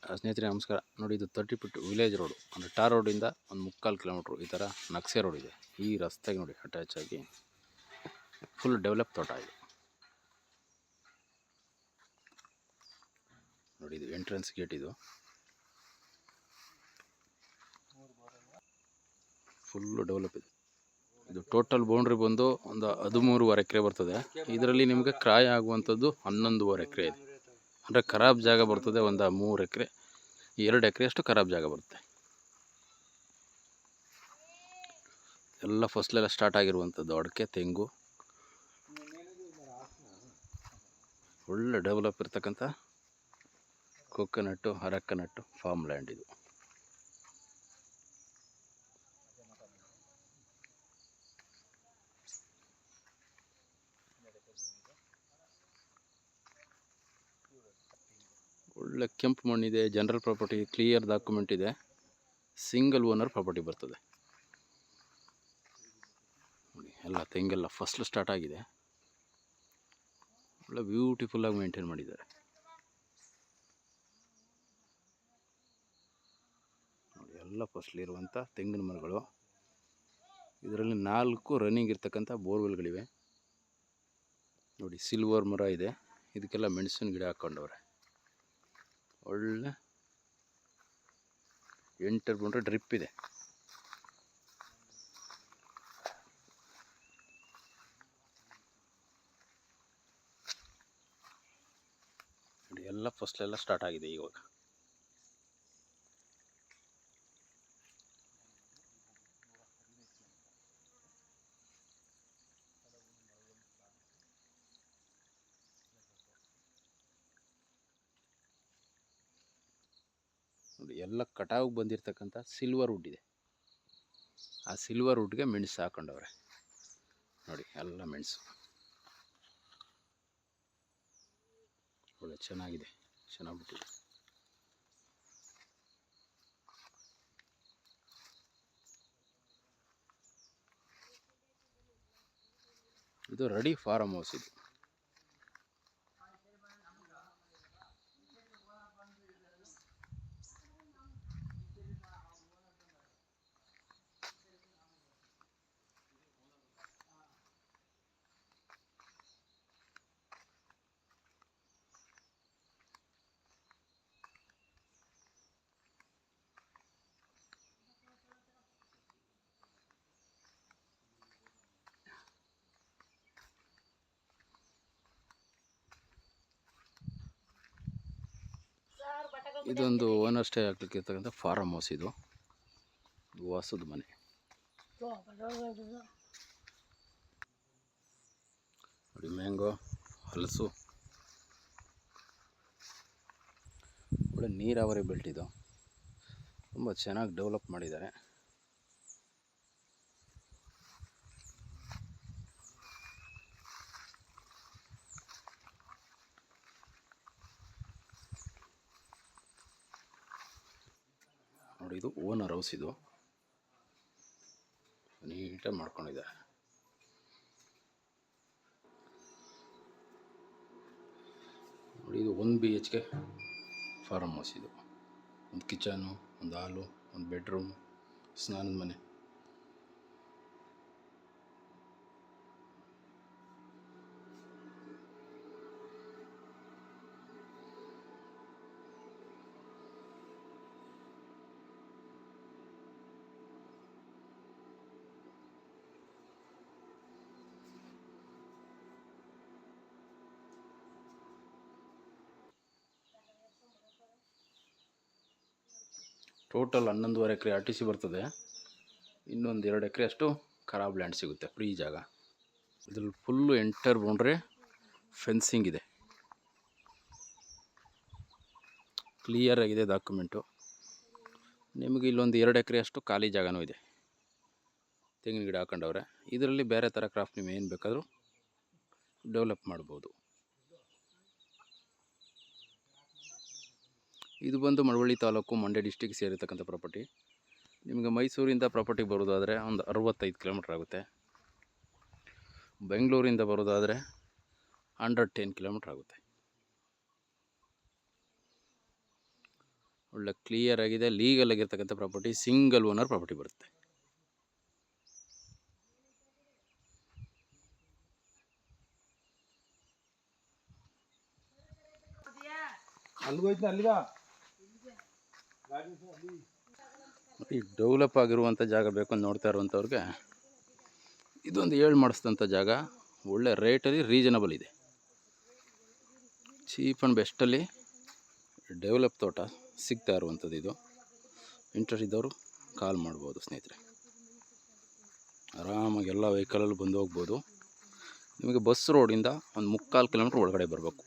ಸ್ನೇಹಿತರೆ ನಮಸ್ಕಾರ. ನೋಡಿ, ಇದು 30 ಫೀಟ್ ವಿಲೇಜ್ ರೋಡು, ಅಂದರೆ ಟಾರ್ ರೋಡಿಂದ ಒಂದು 3/4 ಕಿಲೋಮೀಟ್ರು ಈ ಥರ ನಕ್ಷೆ ರೋಡ್ ಇದೆ. ಈ ರಸ್ತೆಗೆ ನೋಡಿ ಅಟ್ಯಾಚ್ ಆಗಿ ಫುಲ್ ಡೆವಲಪ್ ತೋಟ ಇದೆ. ನೋಡಿ, ಇದು ಎಂಟ್ರೆನ್ಸ್ ಗೇಟ್. ಇದು ಫುಲ್ಲು ಡೆವಲಪ್ ಇದೆ. ಇದು ಟೋಟಲ್ ಬೌಂಡ್ರಿ ಬಂದು ಒಂದು 13.5 ಎಕರೆ ಬರ್ತದೆ. ಇದರಲ್ಲಿ ನಿಮಗೆ ಕ್ರಾಯ್ ಆಗುವಂಥದ್ದು 11.5 ಎಕರೆ ಇದೆ. ಅಂದರೆ ಖರಾಬ್ ಜಾಗ ಬರ್ತದೆ ಒಂದು 3 ಎಕರೆ, 2 ಎಕರೆ ಅಷ್ಟು ಖರಾಬ್ ಜಾಗ ಬರುತ್ತೆ. ಎಲ್ಲ ಫಸ್ಲೆಲ್ಲ ಸ್ಟಾರ್ಟ್ ಆಗಿರುವಂಥದ್ದು ಅಡಿಕೆ, ತೆಂಗು, ಒಳ್ಳೆ ಡೆವಲಪ್ ಇರ್ತಕ್ಕಂಥ ಕೊಕೊನಟ್ಟು, ಅರಕನಟ್ಟು ಫಾರ್ಮ್ ಲ್ಯಾಂಡ್ ಇದು. ಒಳ್ಳೆ ಕೆಂಪು ಮಣ್ಣಿದೆ, ಜನರಲ್ ಪ್ರಾಪರ್ಟಿ, ಕ್ಲಿಯರ್ ಡಾಕ್ಯುಮೆಂಟ್ ಇದೆ, ಸಿಂಗಲ್ ಓನರ್ ಪ್ರಾಪರ್ಟಿ ಬರ್ತದೆ. ನೋಡಿ, ಎಲ್ಲ ತೆಂಗೆಲ್ಲ ಫಸ್ಲು ಸ್ಟಾರ್ಟ್ ಆಗಿದೆ. ಒಳ್ಳೆ ಬ್ಯೂಟಿಫುಲ್ಲಾಗಿ ಮೇಂಟೈನ್ ಮಾಡಿದ್ದಾರೆ. ನೋಡಿ, ಎಲ್ಲ ಫಸ್ಲಿರುವಂಥ ತೆಂಗಿನ ಮರಗಳು. ಇದರಲ್ಲಿ 4 ರನ್ನಿಂಗ್ ಇರ್ತಕ್ಕಂಥ ಬೋರ್ವೆಲ್ಗಳಿವೆ. ನೋಡಿ, ಸಿಲ್ವರ್ ಮರ ಇದೆ. ಇದಕ್ಕೆಲ್ಲ ಮೆಣಸಿನ ಗಿಡ ಹಾಕ್ಕೊಂಡವ್ರೆ. ಒಳ್ಳೆ 8 ಬಂದರೆ ಡ್ರಿಪ್ ಇದೆ. ನೋಡಿ, ಎಲ್ಲ ಫಸ್ಲೆಲ್ಲ ಸ್ಟಾರ್ಟ್ ಆಗಿದೆ ಇವಾಗ. ನೋಡಿ, ಎಲ್ಲ ಕಟಾವಿಗೆ ಬಂದಿರತಕ್ಕಂಥ ಸಿಲ್ವರ್ ವುಡ್ ಇದೆ. ಆ ಸಿಲ್ವರ್ ವುಡ್ಗೆ ಮೆಣಸು ಹಾಕೊಂಡವ್ರೆ. ನೋಡಿ, ಎಲ್ಲ ಮೆಣಸು ಒಳ್ಳೆ ಚೆನ್ನಾಗಿದೆ, ಚೆನ್ನಾಗ್ಬಿಟ್ಟಿದೆ. ಇದು ರೆಡಿ ಫಾರ್ಮ್ ಹೌಸ್. ಇದು ಇದೊಂದು ಓನರ್ ಸ್ಟೇ ಆಗ್ಲಿಕ್ಕೆ ಇರ್ತಕ್ಕಂಥ ಫಾರಮ್ ಹೌಸ್. ಇದು ವಾಸದ ಮನೆ. ನೋಡಿ, ಮ್ಯಾಂಗೋ, ಹಲಸು, ಒಳ್ಳೆ ನೀರಾವರಿ ಬೆಲ್ಟ್. ಇದು ತುಂಬ ಚೆನ್ನಾಗಿ ಡೆವಲಪ್ ಮಾಡಿದ್ದಾರೆ. ನೋಡಿ, ಇದು ಓನರ್ ಹೌಸ್. ಇದು ನೀಟಾಗಿ ಮಾಡ್ಕೊಂಡಿದ್ದಾರೆ. ನೋಡಿ, ಇದು 1 BHK ಫಾರ್ಮ್ ಹೌಸ್. ಇದು ಒಂದು ಕಿಚನು, ಒಂದು ಹಾಲು, ಒಂದು ಬೆಡ್ರೂಮ್, ಸ್ನಾನದ ಮನೆ. ಟೋಟಲ್ 11.5 ಎಕರೆ RTC ಬರ್ತದೆ. ಇನ್ನೊಂದು 2 ಎಕರೆ ಅಷ್ಟು ಖರಾಬ್ ಲ್ಯಾಂಡ್ ಸಿಗುತ್ತೆ, ಫ್ರೀ ಜಾಗ. ಇದ್ರಲ್ಲಿ ಫುಲ್ಲು ಎಂಟರ್ ಬೌಂಡ್ರಿ ಫೆನ್ಸಿಂಗ್ ಇದೆ, ಕ್ಲಿಯರ್ ಆಗಿದೆ ಡಾಕ್ಯುಮೆಂಟು. ನಿಮಗೆ ಇಲ್ಲೊಂದು 2 ಎಕರೆ ಅಷ್ಟು ಖಾಲಿ ಜಾಗನೂ ಇದೆ. ತೆಂಗಿನ ಗಿಡ ಹಾಕೊಂಡವ್ರೆ. ಇದರಲ್ಲಿ ಬೇರೆ ಥರ ಕ್ರಾಫ್ಟ್ ನೀವು ಏನು ಬೇಕಾದರೂ ಡೆವಲಪ್ ಮಾಡ್ಬೋದು. ಇದು ಬಂದು ಮಳವಳ್ಳಿ ತಾಲೂಕು, ಮಂಡ್ಯ ಡಿಸ್ಟಿಕ್ ಸೇರಿರ್ತಕ್ಕಂಥ ಪ್ರಾಪರ್ಟಿ. ನಿಮಗೆ ಮೈಸೂರಿಂದ ಪ್ರಾಪರ್ಟಿ ಬರೋದಾದರೆ ಒಂದು 65 ಕಿಲೋಮೀಟ್ರ್ ಆಗುತ್ತೆ. ಬೆಂಗಳೂರಿಂದ ಬರೋದಾದರೆ 110 ಕಿಲೋಮೀಟ್ರ್ ಆಗುತ್ತೆ. ಒಳ್ಳೆ ಕ್ಲಿಯರ್ ಆಗಿದೆ, ಲೀಗಲ್ ಆಗಿರ್ತಕ್ಕಂಥ ಪ್ರಾಪರ್ಟಿ, ಸಿಂಗಲ್ ಓನರ್ ಪ್ರಾಪರ್ಟಿ ಬರುತ್ತೆ. ಈ ಡೆವಲಪ್ ಆಗಿರುವಂಥ ಜಾಗ ಬೇಕು ಅಂತ ನೋಡ್ತಾ ಇರುವಂಥವ್ರಿಗೆ ಇದೊಂದು 7 ಮಾಡಿಸಿದಂಥ ಜಾಗ, ಒಳ್ಳೆ ರೇಟಲ್ಲಿ ರೀಸನಬಲ್ ಇದೆ, ಚೀಪ್ ಆ್ಯಂಡ್ ಬೆಸ್ಟಲ್ಲಿ ಡೆವಲಪ್ ತೋಟ ಸಿಗ್ತಾ ಇರುವಂಥದ್ದು. ಇದು ಇಂಟ್ರೆಸ್ಟ್ ಇದ್ದವರು ಕಾಲ್ ಮಾಡ್ಬೋದು ಸ್ನೇಹಿತರೆ. ಆರಾಮಾಗಿ ಎಲ್ಲ ವೆಹಿಕಲಲ್ಲಿ ಬಂದು ಹೋಗ್ಬೋದು. ನಿಮಗೆ ಬಸ್ ರೋಡಿಂದ ಒಂದು 3/4 ಕಿಲೋಮೀಟ್ರ್ ಒಳಗಡೆ ಬರಬೇಕು.